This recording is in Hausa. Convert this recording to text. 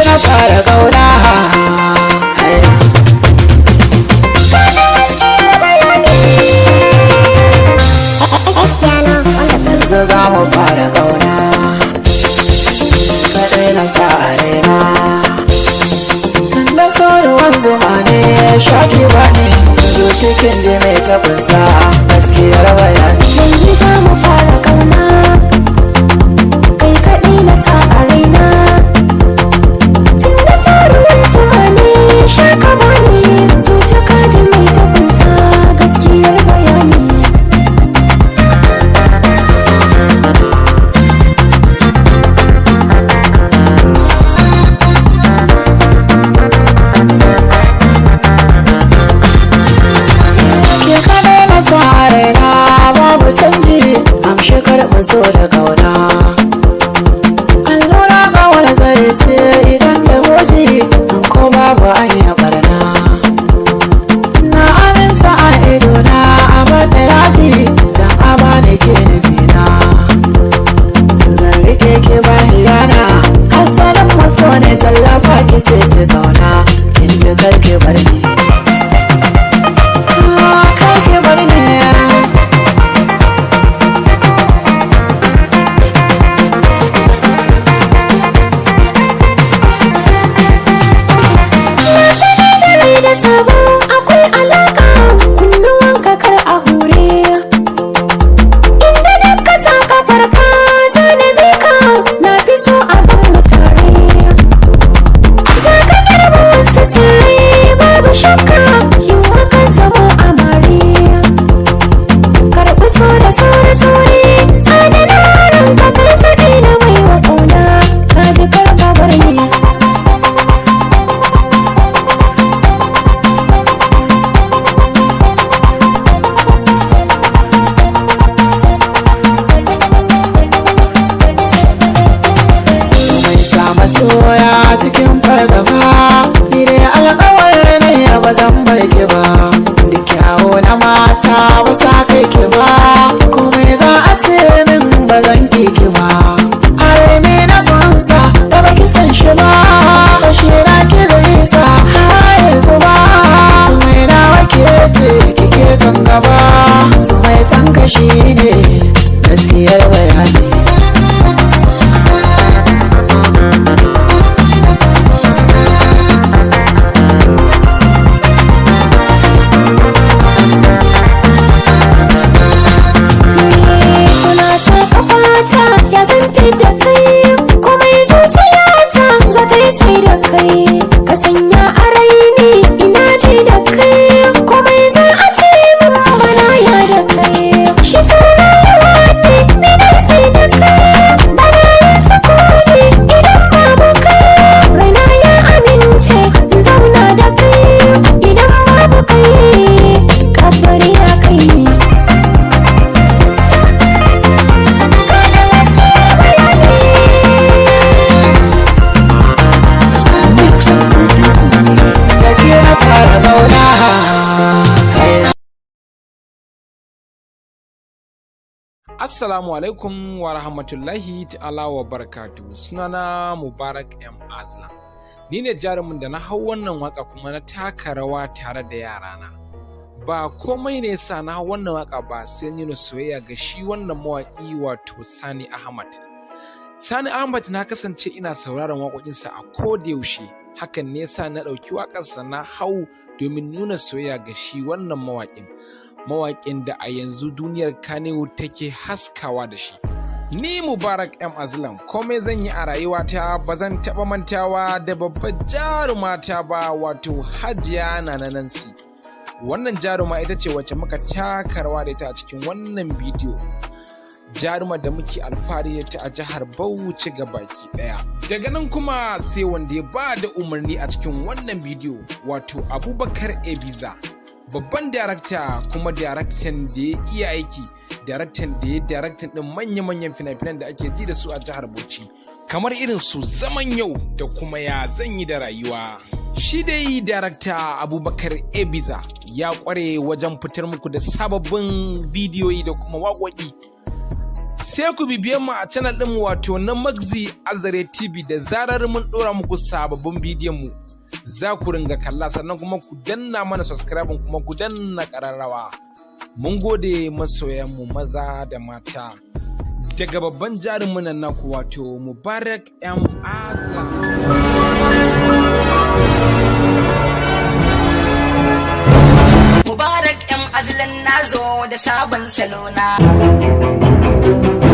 na fara kauna. Yanzu za mu fara kauna, kaɗai na sa a raina. Tun da sauruwan zuma ne shaki ba ne, zo cikin je mai taɓinsa gaskiyar bayani. Yanzu za mu fara kauna, kai kaɗai na sa a raina. Tun da sauruwan zuma ne shaka ba ne, zo cikin je mai taɓinsa gaskiyar bayani. So da kauna allura kawar zai ce idan da hoji an ko babu an yi barna. Na aminta a idona a bada yaji don a bani ke nufina. Zan rike ke bahiyana asalin maso ne tallafa ki ce ci kauna kin ji karki bar ni. Karki bar ni. Sabo akwai alaka kunnuwanka kar a hure, inda da ka sa kafar ka zanabe ka na fi so a gan mu tare. Za ka girma wasu sirri babu shakka yin hakan zamo amare. Karɓi so da sauri adana ranka karkaɗe na mai wa ƙauna ka ji karɓa bar ni. Masoya cikin fargaba ni dai alƙawar ne ba zan bar ki ba. Da kyawo na mata ba sa kai ki ba, komai za a ce min ba zan ki ki ba. Arme na kunsa da baki san shi ba, bashira ki zai sa har yanzu ba. Komai na wake ce kike kan gaba, su mai san kashi ne gaskiyar bayani. Ya san fi da kai kuma zuciyata za ta yi sai da kai, ka sanya a raini ina ji da kai kuma za a ce min bana ya da kai. Shi sun rayuwa ne ni na sai da kai, bana yin sukuni idan babu kai. Raina ya amince in zauna da kai idan babu kai, kabari ya kai ni. Assalamu alaikum wa rahmatullahi ta'ala wa barakatu. Sunana Mubarak M. Aslam. Ni ne jarumin da na hau wannan waka kuma na taka rawa tare da yarana. Ba komai ne sa na hau wannan waka ba sai nuna soyayya ga shi wannan mawaki wato Sani Ahmad. Sani Ahmad na kasance ina sauraron waƙoƙinsa a koda yaushe. Hakan ne sa na ɗauki waƙarsa na hau domin nuna soyayya ga shi wannan mawaƙin. Mawaƙin da a yanzu duniyar Kannywood take haskawa da shi. Ni Mubarak M. Aslam, komai zan yi a rayuwata ba zan taɓa mantawa da babbar jarumata ba wato Hajiya Nana Nancy. Wannan jaruma ita ce wacce muka taka rawa da ita a cikin wannan bidiyo. Jarumar da muke alfahari da ta a jihar Bauchi gabaki ɗaya. Daga nan kuma sai wanda ya ba da umarni a cikin wannan bidiyo wato Abubakar Ebiza. Babban darakta kuma daraktan da ya iya aiki, daraktan da ya daraktan ɗin manya-manyan fina-finan da ake ji da su a jihar Bauchi kamar irin su Zaman Yau da kuma Ya Zan Yi da Rayuwa. Shi dai darakta Abubakar Ebiza ya ƙware wajen fitar muku da sababbin bidiyoyi da kuma waƙoƙi. sai ku bibiye mu a channel ɗinmu wato na Magzi Azare TV, da zarar mun ɗora muku sababbin bidiyon mu za ku ringa kalla, sannan kuma ku danna mana subscribe kuma ku danna ƙararrawa. Mun gode masoyanmu maza da mata. Daga babban jarumin nan naku wato Mubarak M Azlan. Mubarak M Azlan nazo da sabon salona.